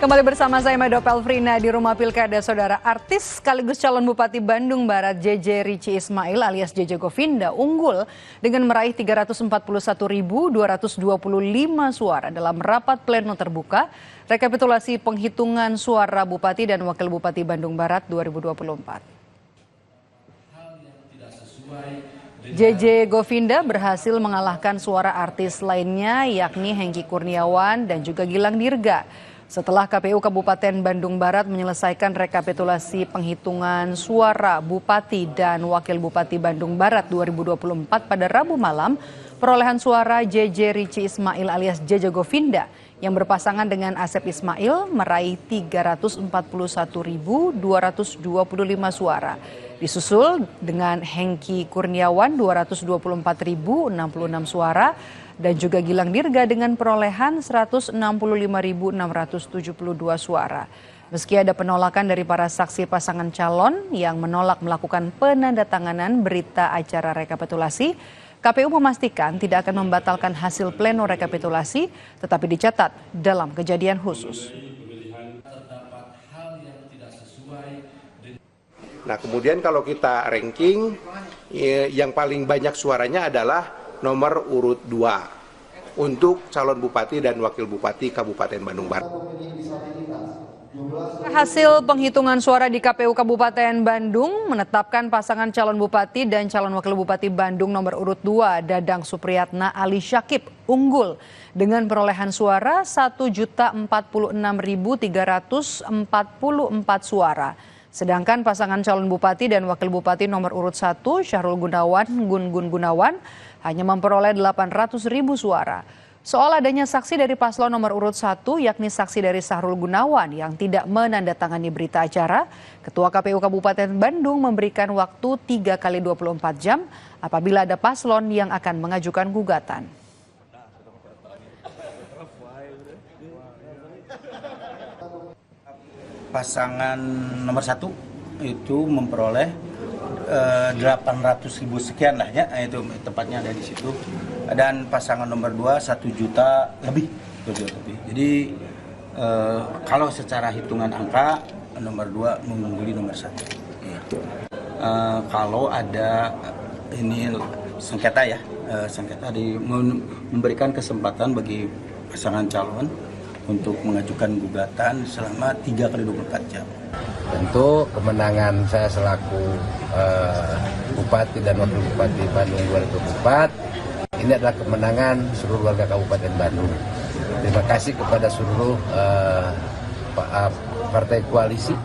Kembali bersama saya Mado Pelfrina di Rumah Pilkada. Saudara, artis sekaligus calon Bupati Bandung Barat JJ Richie Ismail alias JJ Govinda unggul dengan meraih 341.225 suara dalam rapat pleno terbuka rekapitulasi penghitungan suara Bupati dan Wakil Bupati Bandung Barat 2024. JJ Govinda berhasil mengalahkan suara artis lainnya yakni Hengky Kurniawan dan juga Gilang Dirga. Setelah KPU Kabupaten Bandung Barat menyelesaikan rekapitulasi penghitungan suara Bupati dan Wakil Bupati Bandung Barat 2024 pada Rabu malam, perolehan suara JJ Richie Ismail alias JJ Govinda yang berpasangan dengan Asep Ismail meraih 341.225 suara. Disusul dengan Hengky Kurniawan 224.066 suara dan juga Gilang Dirga dengan perolehan 165.672 suara. Meski ada penolakan dari para saksi pasangan calon yang menolak melakukan penandatanganan berita acara rekapitulasi, KPU memastikan tidak akan membatalkan hasil pleno rekapitulasi, tetapi dicatat dalam kejadian khusus. Nah, kemudian kalau kita ranking, yang paling banyak suaranya adalah nomor urut 2 untuk calon Bupati dan Wakil Bupati Kabupaten Bandung Barat. Hasil penghitungan suara di KPU Kabupaten Bandung menetapkan pasangan calon Bupati dan calon Wakil Bupati Bandung nomor urut 2 Dadang Supriyatna Ali Syakib unggul dengan perolehan suara 1.046.344 suara. Sedangkan pasangan calon Bupati dan Wakil Bupati nomor urut 1 Syahrul Gunawan Gun Gunawan hanya memperoleh 800.000 suara. Soal adanya saksi dari paslon nomor urut 1 yakni saksi dari Syahrul Gunawan yang tidak menandatangani berita acara, Ketua KPU Kabupaten Bandung memberikan waktu 3 kali 24 jam apabila ada paslon yang akan mengajukan gugatan. Pasangan nomor 1 itu memperoleh 800.000 sekian lah ya, itu tepatnya ada di situ. Dan pasangan nomor 2 1 juta lebih. Jadi kalau secara hitungan angka nomor 2 mengungguli nomor 1. Kalau ada ini sengketa ya, sengketa memberikan kesempatan bagi pasangan calon untuk mengajukan gugatan selama 3 kali 24 jam. Tentu kemenangan saya selaku Bupati dan Wakil Bupati Bandung 2024 ini adalah kemenangan seluruh warga Kabupaten Bandung. Terima kasih kepada seluruh partai koalisi